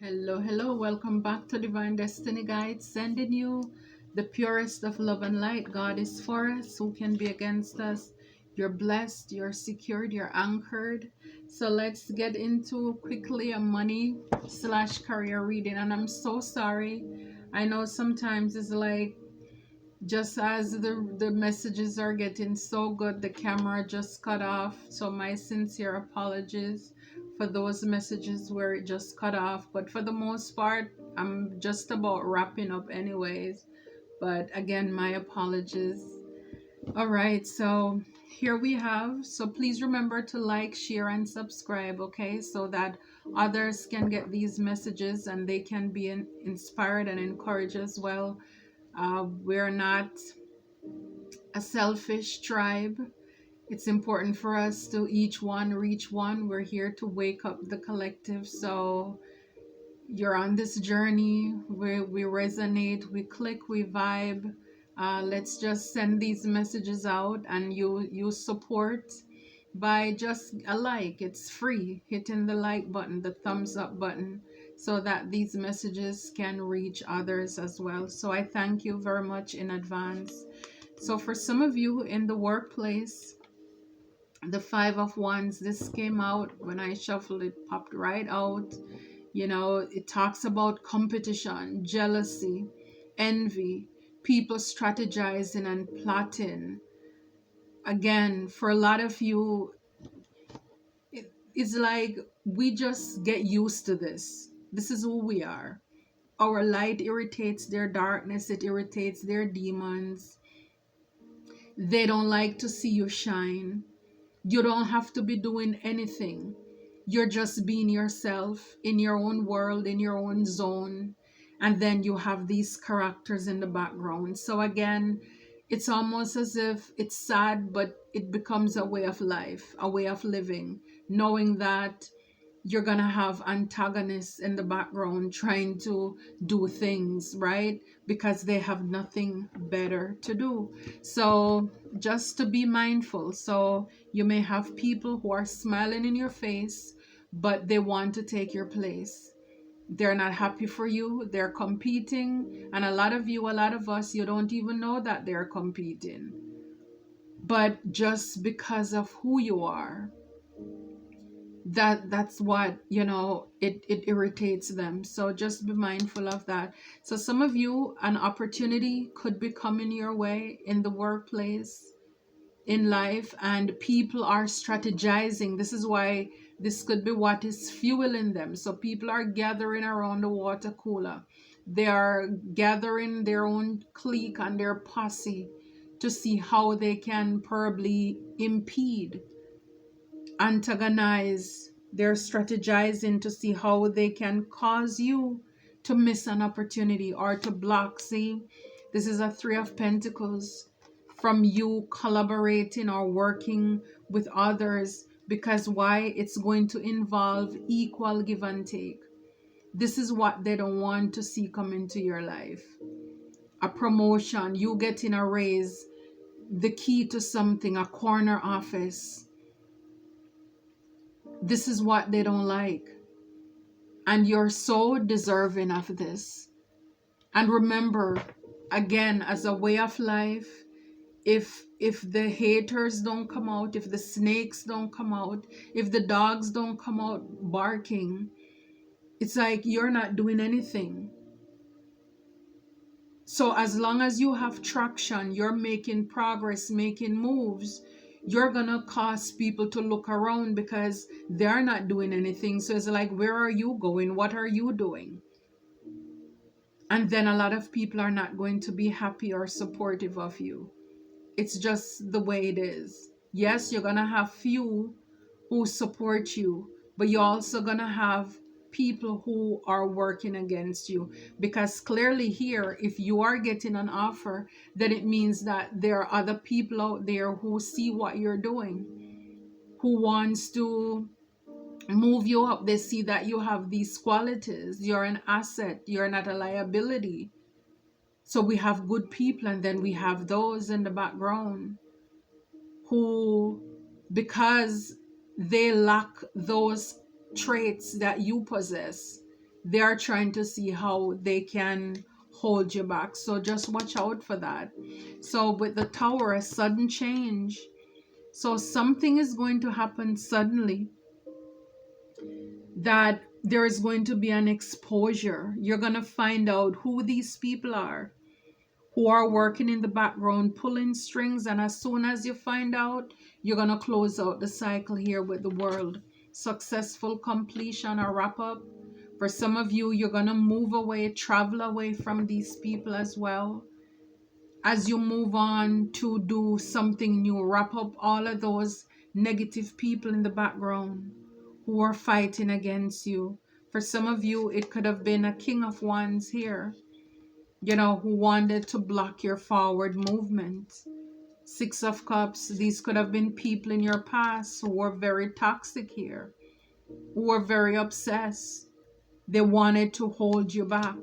Hello, welcome back to Divine Destiny Guide, sending you the purest of love and light. God is for us. Who can be against us? You're blessed, you're secured, you're anchored. So let's get into quickly a money slash career reading. And I'm so sorry. I know sometimes it's like just as the messages are getting so good, the camera just cut off. So my sincere apologies for those messages where it just cut off, but for the most part I'm just about wrapping up anyways. But again, my apologies. All right, so here we have, so please remember to like, share and subscribe, okay, so that others can get these messages and they can be inspired and encouraged as well. We're not a selfish tribe. It's important for us to each one reach one. We're here to wake up the collective. So you're on this journey. We resonate, we click, we vibe. Let's just send these messages out, and you support by just a like. It's free. Hitting the like button, the thumbs up button, so that these messages can reach others as well. So I thank you very much in advance. So for some of you in the workplace, the Five of Wands, this came out when I shuffled it, popped right out. You know, it talks about competition, jealousy, envy, people strategizing and plotting. Again, for a lot of you, it's like we just get used to this. This is who we are. Our light irritates their darkness, it irritates their demons. They don't like to see you shine. You don't have to be doing anything. You're just being yourself in your own world, in your own zone. And then you have these characters in the background. So again, it's almost as if it's sad, but it becomes a way of life, a way of living, knowing that you're gonna have antagonists in the background trying to do things right because they have nothing better to do. So just to be mindful. So you may have people who are smiling in your face, but they want to take your place. They're not happy for you, they're competing, and a lot of you, a lot of us, you don't even know that they're competing, but just because of who you are, that's what, you know, it irritates them. So just be mindful of that. So some of you, an opportunity could be coming your way in the workplace, in life, and people are strategizing. This is why this could be what is fueling them. So people are gathering around the water cooler, they are gathering their own clique and their posse to see how they can probably impede, antagonize. They're strategizing to see how they can cause you to miss an opportunity or to block. See, this is a Three of Pentacles, from you collaborating or working with others, because why? It's going to involve equal give and take. This is what they don't want to see come into your life. A promotion, you getting a raise, the key to something, a corner office. This is what they don't like. And you're so deserving of this. And remember, again, as a way of life, if the haters don't come out, if the snakes don't come out, if the dogs don't come out barking, it's like you're not doing anything. So as long as you have traction, you're making progress, making moves, you're gonna cause people to look around because they're not doing anything. So it's like, where are you going? What are you doing? And then a lot of people are not going to be happy or supportive of you. It's just the way it is. Yes, you're gonna have few who support you, but you're also gonna have people who are working against you, because clearly here, if you are getting an offer, then it means that there are other people out there who see what you're doing, who wants to move you up. They see that you have these qualities, you're an asset, you're not a liability. So we have good people, and then we have those in the background who, because they lack those traits that you possess, They are trying to see how they can hold you back. So just watch out for that. So with the Tower, a sudden change. So something is going to happen suddenly, that there is going to be an exposure. You're going to find out who these people are who are working in the background, pulling strings. And as soon as you find out, you're going to close out the cycle here with the World. Successful completion or wrap up. For some of you, you're going to move away, travel away from these people as well. As you move on to do something new, wrap up all of those negative people in the background who are fighting against you. For some of you, it could have been a King of Wands here, you know, who wanted to block your forward movement. Six of Cups, these could have been people in your past who were very toxic here, who were very obsessed. They wanted to hold you back.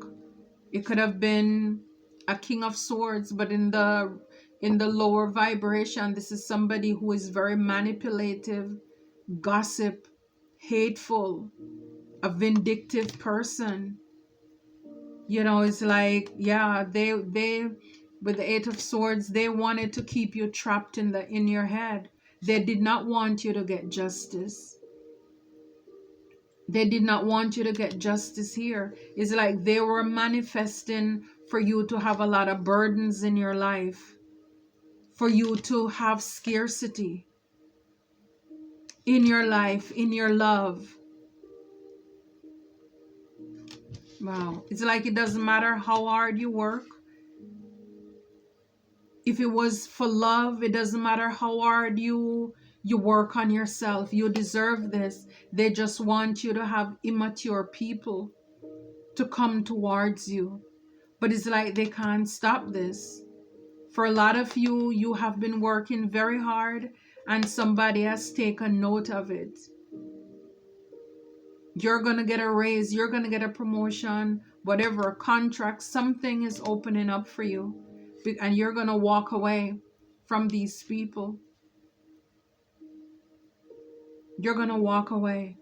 It could have been a King of Swords, but in the lower vibration, this is somebody who is very manipulative, gossip, hateful, a vindictive person. You know, it's like, yeah, they with the Eight of Swords, they wanted to keep you trapped in your head. They did not want you to get justice. They did not want you to get justice here. It's like they were manifesting for you to have a lot of burdens in your life, for you to have scarcity in your life, in your love. Wow. It's like it doesn't matter how hard you work. If it was for love, it doesn't matter how hard you work on yourself. You deserve this. They just want you to have immature people to come towards you. But it's like they can't stop this. For a lot of you, you have been working very hard and somebody has taken note of it. You're going to get a raise, you're going to get a promotion, whatever, a contract, something is opening up for you. And you're going to walk away from these people. You're going to walk away.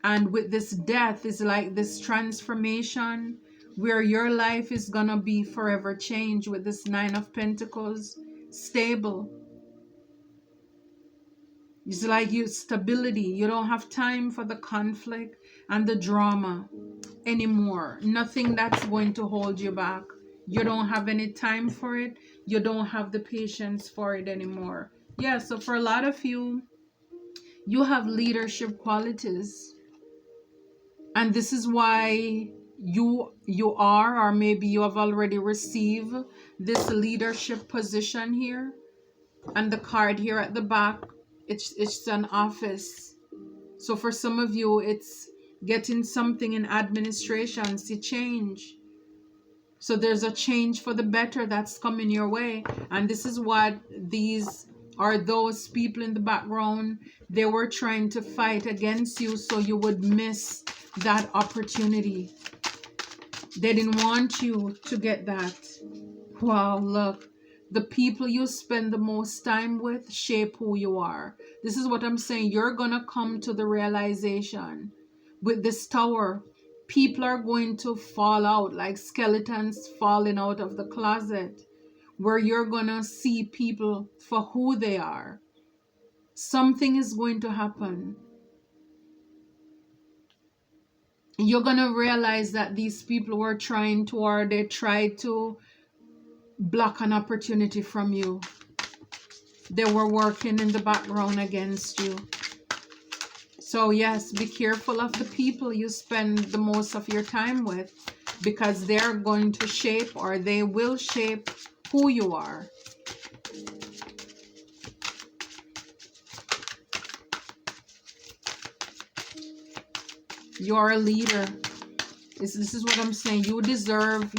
And with this death, is like this transformation where your life is going to be forever changed with this Nine of Pentacles. Stable. It's like you stability. You don't have time for the conflict and the drama anymore. Nothing that's going to hold you back. You don't have any time for it. You don't have the patience for it anymore. Yeah, so for a lot of you, you have leadership qualities. And this is why you are, or maybe you have already received this leadership position here. And the card here at the back, it's an office. So for some of you, it's getting something in administration, see change. So there's a change for the better that's coming your way. And this is what these are, those people in the background. They were trying to fight against you so you would miss that opportunity. They didn't want you to get that. Wow, look. The people you spend the most time with shape who you are. This is what I'm saying. You're going to come to the realization with this Tower. People are going to fall out like skeletons falling out of the closet, where you're going to see people for who they are. Something is going to happen. You're going to realize that these people were trying to, or they tried to block an opportunity from you. They were working in the background against you. So yes, be careful of the people you spend the most of your time with, because they're going to shape, or they will shape, who you are. You're a leader. This is what I'm saying. You deserve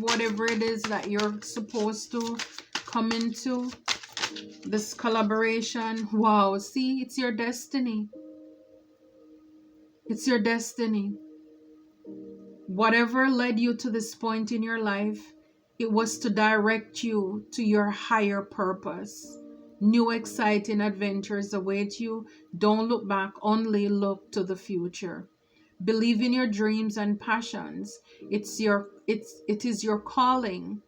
whatever it is that you're supposed to come into. This collaboration. Wow, see, it's your destiny. It's your destiny. Whatever led you to this point in your life, it was to direct you to your higher purpose. New exciting adventures await you. Don't look back, only look to the future. Believe in your dreams and passions. It is your calling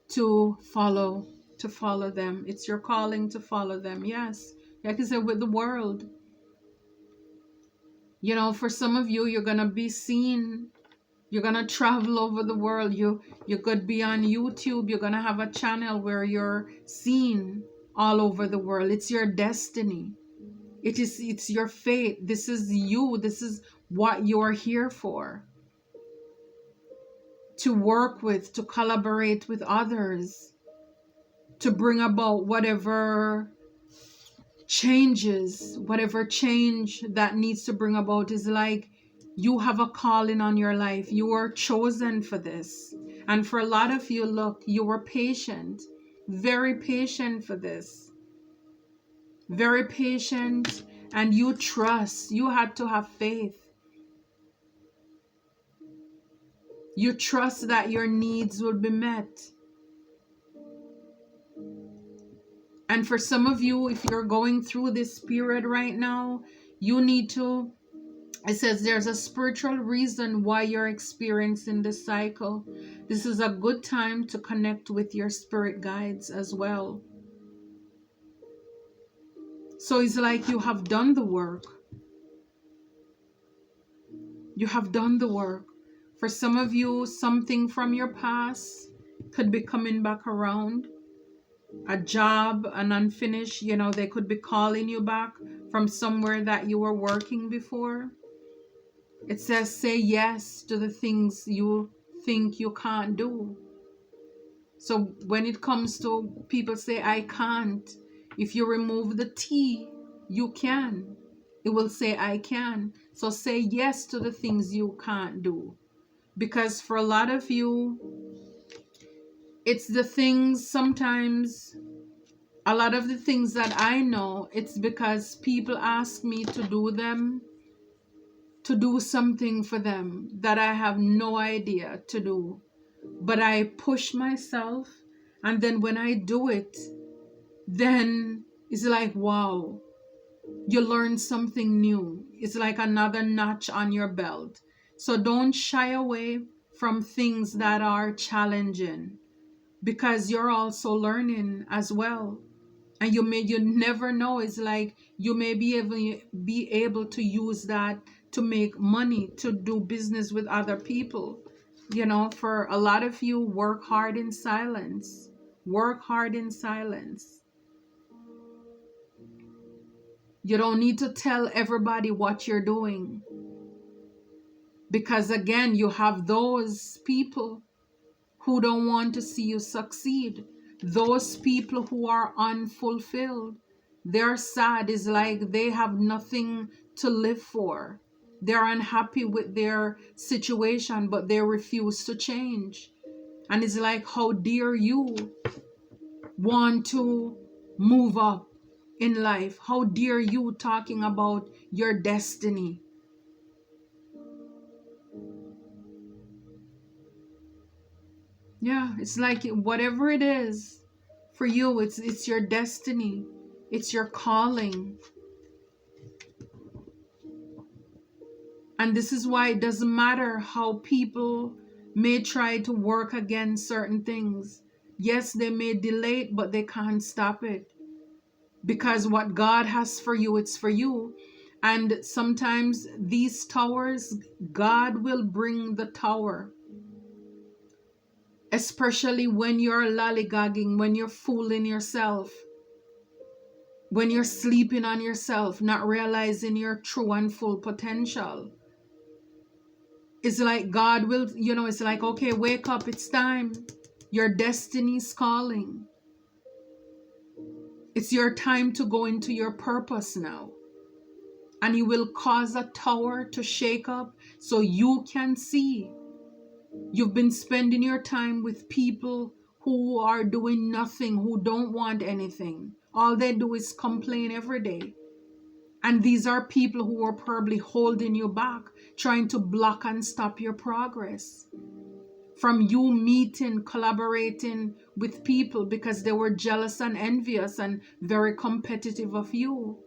to follow them. It's your calling to follow them. Yes. Like I said, with the world, for some of you, you're gonna be seen. You're gonna travel over the world. You could be on YouTube. You're gonna have a channel where you're seen all over the world. It's your destiny. It's your fate. This is you. This is what you're here for. To work with, to collaborate with others, to bring about whatever change that needs to bring about. Is like you have a calling on your life. You are chosen for this. And for a lot of you, look, you were patient, very patient for this, very patient, and you trust. You had to have faith. You trust that your needs will be met. And for some of you, if you're going through this period right now, you need to, it says there's a spiritual reason why you're experiencing this cycle. This is a good time to connect with your spirit guides as well. So it's like you have done the work. You have done the work. For some of you, something from your past could be coming back around. A job, an unfinished, they could be calling you back from somewhere that you were working before. It says, say yes to the things you think you can't do. So when it comes to people say, I can't, if you remove the T, you can. It will say, I can. So say yes to the things you can't do. Because for a lot of you, it's the things sometimes, a lot of the things that I know, it's because people ask me to do them, to do something for them that I have no idea to do. But I push myself, and then when I do it, then it's like, wow, you learn something new. It's like another notch on your belt. So don't shy away from things that are challenging, because you're also learning as well. And you never know. It's like you may be able to use that to make money, to do business with other people. For a lot of you, work hard in silence. Work hard in silence. You don't need to tell everybody what you're doing. Because again, you have those people who don't want to see you succeed. Those people who are unfulfilled. They're sad. It's like they have nothing to live for. They're unhappy with their situation, but they refuse to change. And it's like, how dare you want to move up in life? How dare you talking about your destiny? Yeah, it's like whatever it is for you, it's your destiny. It's your calling. And this is why it doesn't matter how people may try to work against certain things. Yes, they may delay it, but they can't stop it. Because what God has for you, it's for you. And sometimes these towers, God will bring the tower. Especially when you're lollygagging, when you're fooling yourself, when you're sleeping on yourself, not realizing your true and full potential. It's like God will, it's like, okay, wake up, it's time. Your destiny's calling. It's your time to go into your purpose now. And He will cause a tower to shake up so you can see. You've been spending your time with people who are doing nothing, who don't want anything. All they do is complain every day. And these are people who are probably holding you back, trying to block and stop your progress from you meeting, collaborating with people because they were jealous and envious and very competitive of you.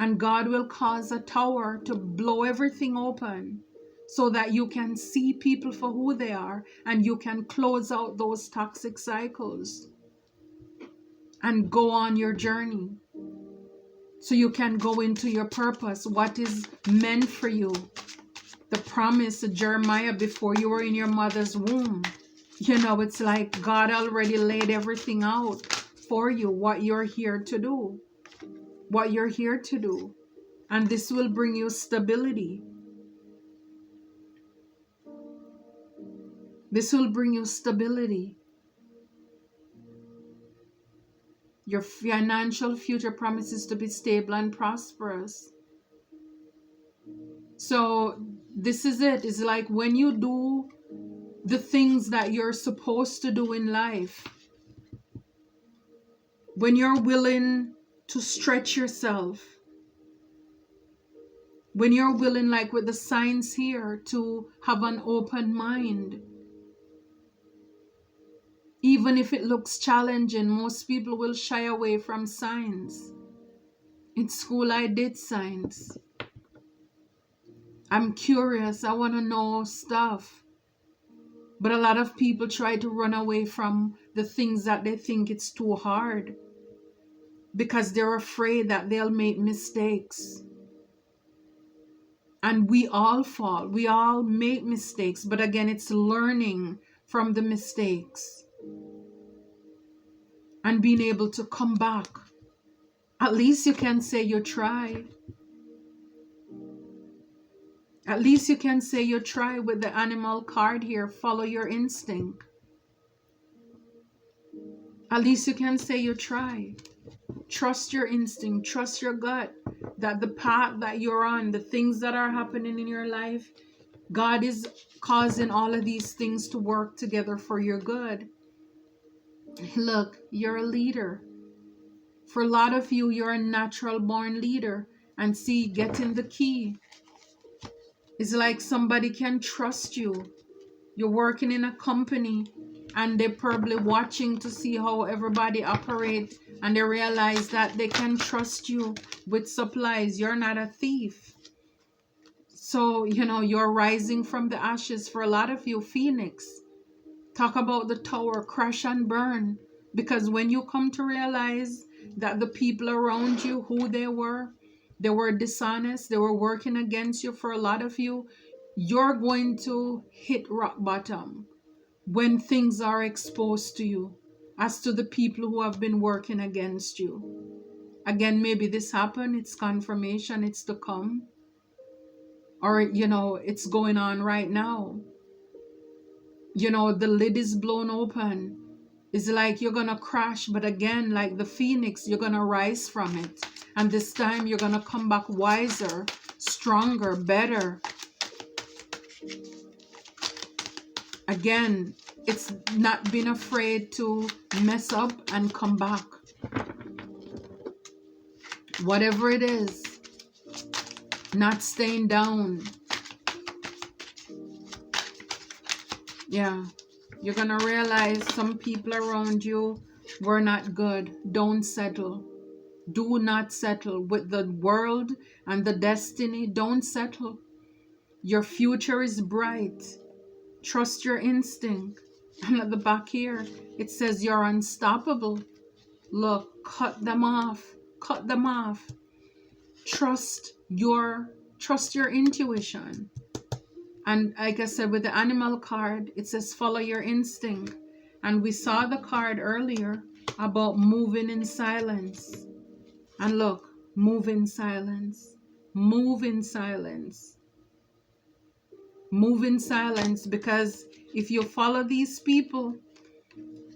And God will cause a tower to blow everything open so that you can see people for who they are and you can close out those toxic cycles and go on your journey. So you can go into your purpose, what is meant for you. The promise of Jeremiah before you were in your mother's womb. You know, it's like God already laid everything out for you, what you're here to do. What you're here to do. And this will bring you stability. This will bring you stability. Your financial future promises to be stable and prosperous. So this is it. It's like when you do the things that you're supposed to do in life, when you're willing to stretch yourself, when you're willing, like with the signs here, to have an open mind, even if it looks challenging, most people will shy away from signs. In school, I did science. I'm curious. I want to know stuff. But a lot of people try to run away from the things that they think it's too hard because they're afraid that they'll make mistakes. And we all fall. We all make mistakes. But again, it's learning from the mistakes and being able to come back. At least you can say you tried. At least you can say you try with the animal card here. Follow your instinct. At least you can say you try. Trust your instinct. Trust your gut. That the path that you're on, the things that are happening in your life, God is causing all of these things to work together for your good. Look, you're a leader. For a lot of you, you're a natural born leader. And see, getting the key. It's like somebody can trust you. You're working in a company and they're probably watching to see how everybody operates, and they realize that they can trust you with supplies. You're not a thief. So, you know, you're rising from the ashes. For a lot of you, Phoenix. Talk about the tower, crash and burn. Because when you come to realize that the people around you, who they were dishonest, they were working against you. For a lot of you, you're going to hit rock bottom when things are exposed to you as to the people who have been working against you. Again, maybe this happened, it's confirmation, it's to come. Or, you know, it's going on right now. You know, the lid is blown open. It's like you're going to crash, but again, like the phoenix, you're going to rise from it. And this time you're going to come back wiser, stronger, better. Again, it's not being afraid to mess up and come back. Whatever it is, not staying down. Yeah, you're going to realize some people around you were not good. Don't settle. Do not settle with the world and the destiny. Don't settle. Your future is bright. Trust your instinct. And at the back here, it says you're unstoppable. Look, cut them off. Cut them off. Trust your intuition. And like I said, with the animal card, it says follow your instinct. And we saw the card earlier about moving in silence. And look, move in silence. Move in silence. Move in silence, because if you follow these people,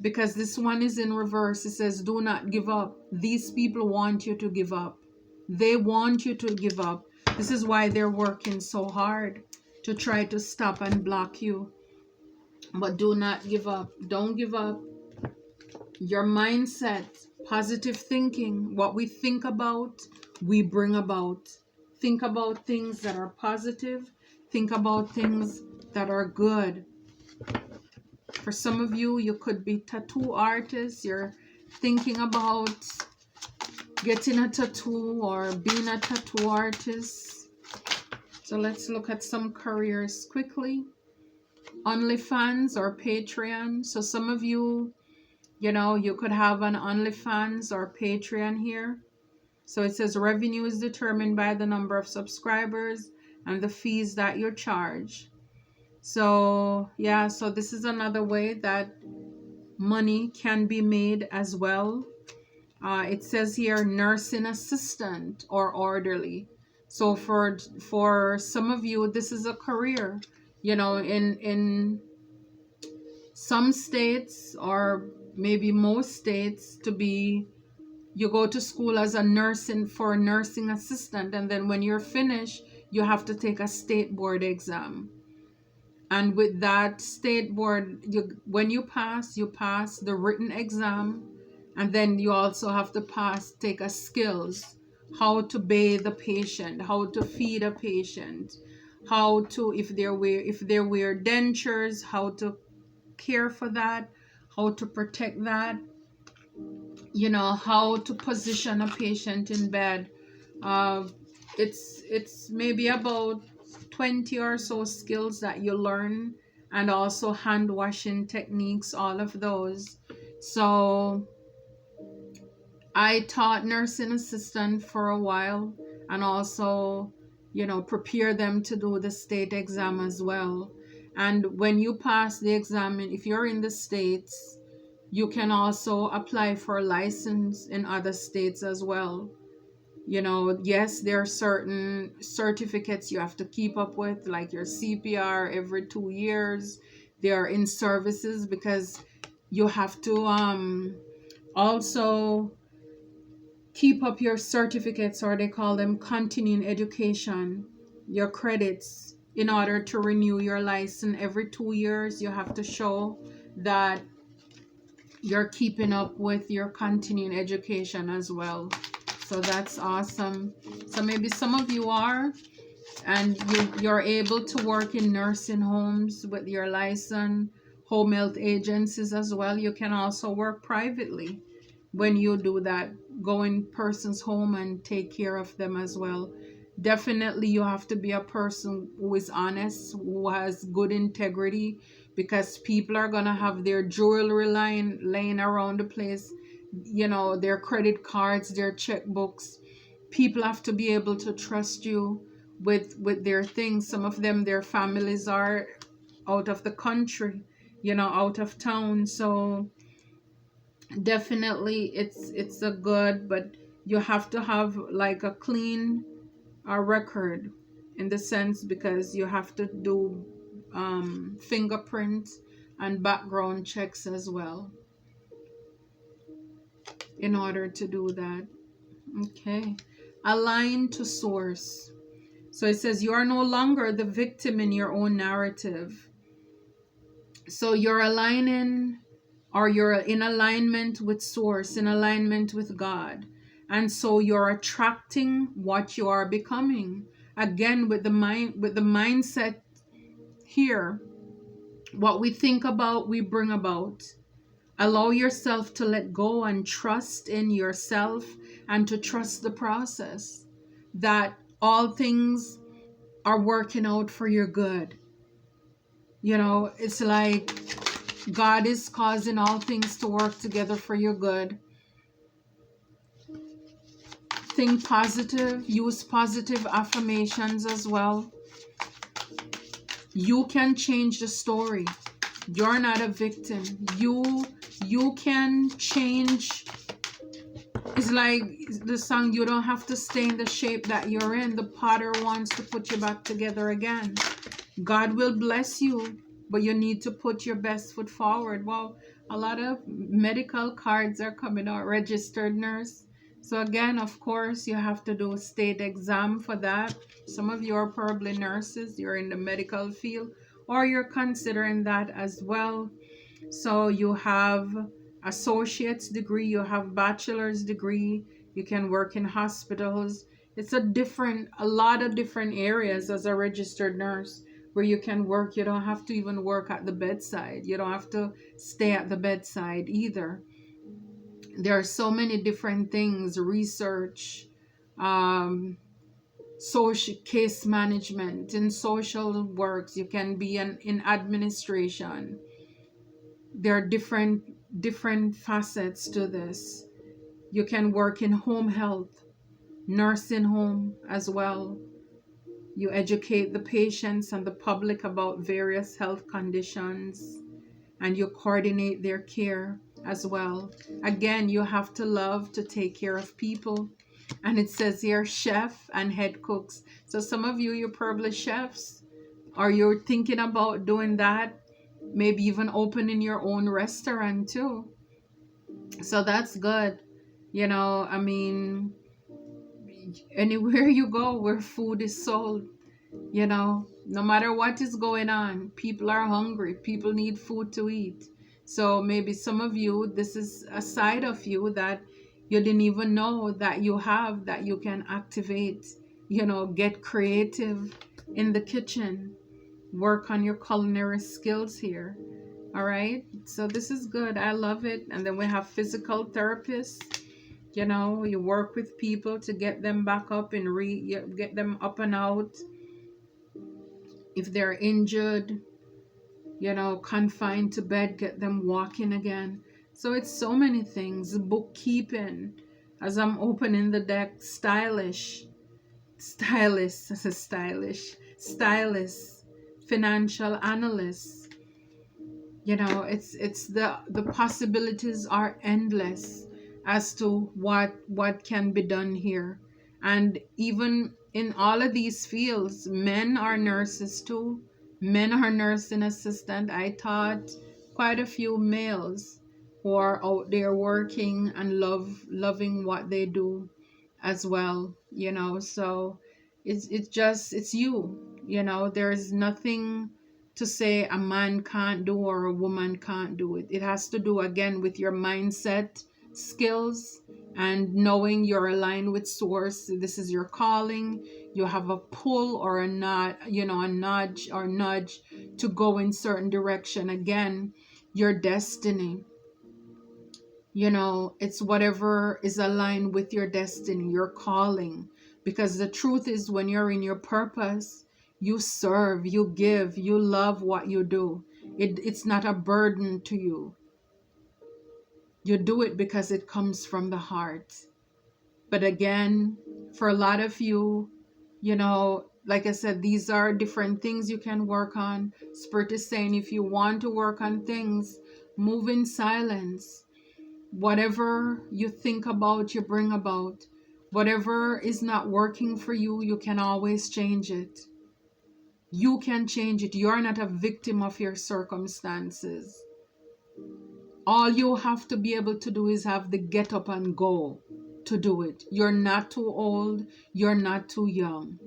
because this one is in reverse, it says do not give up. These people want you to give up. They want you to give up. This is why they're working so hard to try to stop and block you. But do not give up. Don't give up. Your mindset, positive thinking, what we think about, we bring about. Think about things that are positive. Think about things that are good. For some of you, you could be tattoo artists. You're thinking about getting a tattoo or being a tattoo artist. So let's look at some careers quickly. OnlyFans or Patreon. So some of you, you could have an OnlyFans or Patreon here. So it says revenue is determined by the number of subscribers and the fees that you charge. So yeah, so this is another way that money can be made as well. It says here nursing assistant or orderly. So for some of you, this is a career. In some states or maybe most states, you go to school as a nursing assistant, and then when you're finished, you have to take a state board exam. And with that state board, when you pass the written exam, and then you also have to take a skills, how to bathe a patient, how to feed a patient, how to, if they wear dentures, how to care for that, how to protect that, how to position a patient in bed. It's maybe about 20 or so skills that you learn, and also hand washing techniques, all of those. So I taught nursing assistant for a while, and also prepare them to do the state exam as well. And when you pass the exam, if you're in the States, you can also apply for a license in other states as well. Yes, there are certain certificates you have to keep up with, like your CPR every 2 years. They are in services because you have to also keep up your certificates, or they call them continuing education, your credits, in order to renew your license every 2 years. You have to show that you're keeping up with your continuing education as well. So that's awesome. So maybe some of you are, and you're able to work in nursing homes with your license, home health agencies as well. You can also work privately when you do that, go in person's home and take care of them as well. Definitely you have to be a person who is honest, who has good integrity, because people are gonna have their jewelry laying around the place, their credit cards, their checkbooks. People have to be able to trust you with their things. Some of them, their families are out of the country, out of town. So definitely it's a good, but you have to have like a clean record, in the sense, because you have to do fingerprints and background checks as well in order to do that. Okay. Align to source. So it says you are no longer the victim in your own narrative. So you're aligning, or you're in alignment with source, in alignment with God. And so you're attracting what you are becoming. Again, with the mindset here, what we think about, we bring about. Allow yourself to let go and trust in yourself, and to trust the process, that all things are working out for your good. It's like God is causing all things to work together for your good. Think positive, use positive affirmations as well. You can change the story. You're not a victim. You can change. It's like the song, you don't have to stay in the shape that you're in. The potter wants to put you back together again. God will bless you, but you need to put your best foot forward. Well, a lot of medical cards are coming out, registered nurse. So again, of course, you have to do a state exam for that. Some of you are probably nurses, you're in the medical field, or you're considering that as well. So you have associate's degree, you have bachelor's degree, you can work in hospitals. It's a lot of different areas as a registered nurse where you can work. You don't have to even work at the bedside. You don't have to stay at the bedside either. There are so many different things, research, um, social case management, in social works. You can be in administration. There are different facets to this. You can work in home health, nursing home as well. You educate the patients and the public about various health conditions, and you coordinate their care as well. Again, you have to love to take care of people. And it says here, chef and head cooks. So some of you, you're probably chefs, or you're thinking about doing that, maybe even opening your own restaurant too. So that's good. I mean, anywhere you go where food is sold, no matter what is going on, people are hungry, people need food to eat. So maybe some of you, this is a side of you that you didn't even know that you have, that you can activate. Get creative in the kitchen, work on your culinary skills here. All right, so this is good. I love it. And then we have physical therapists. You work with people to get them back up and get them up and out. If they're injured, confined to bed, get them walking again. So it's so many things. Bookkeeping, as I'm opening the deck, stylist, financial analyst. It's the possibilities are endless as to what can be done here. And even in all of these fields, men are nurses too. Men are nursing assistant. I taught quite a few males who are out there working and loving what they do as well. So it's you. There is nothing to say a man can't do or a woman can't do it. It has to do again with your mindset, skills, and knowing you're aligned with source. This is your calling. You have a pull or a nod, a nudge to go in certain direction. Again, your destiny. It's whatever is aligned with your destiny, your calling. Because the truth is, when you're in your purpose, you serve, you give, you love what you do. It's not a burden to you. You do it because it comes from the heart. But again, for a lot of you, like I said, these are different things you can work on. Spirit is saying, if you want to work on things, move in silence. Whatever you think about, you bring about. Whatever is not working for you, you can always change it. You can change it. You're not a victim of your circumstances. All you have to be able to do is have the get up and go to do it. You're not too old. You're not too young.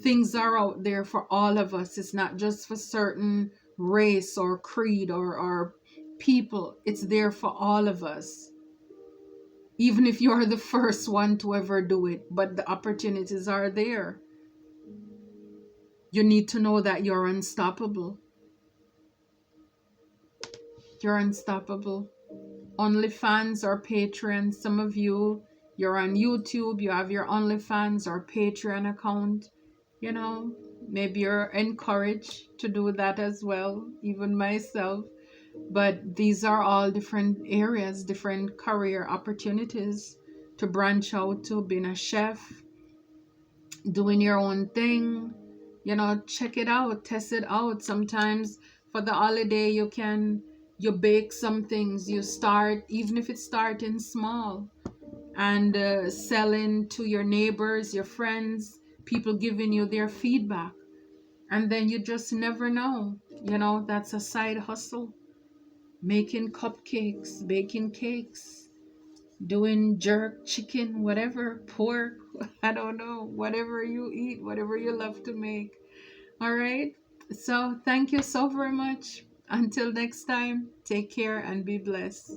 Things are out there for all of us. It's not just for certain race or creed or people. It's there for all of us. Even if you're the first one to ever do it, but the opportunities are there. You need to know that you're unstoppable. You're unstoppable. OnlyFans or Patreon. Some of you, you're on YouTube, you have your OnlyFans or Patreon account. Maybe you're encouraged to do that as well, even myself. But these are all different areas, different career opportunities to branch out to. Being a chef, doing your own thing, check it out, test it out. Sometimes for the holiday, you bake some things, you start, even if it's starting small, and selling to your neighbors, your friends, people giving you their feedback. And then you just never know, that's a side hustle. Making cupcakes, baking cakes, doing jerk chicken, whatever, pork, I don't know, whatever you eat, whatever you love to make. All right. So thank you so very much. Until next time, take care and be blessed.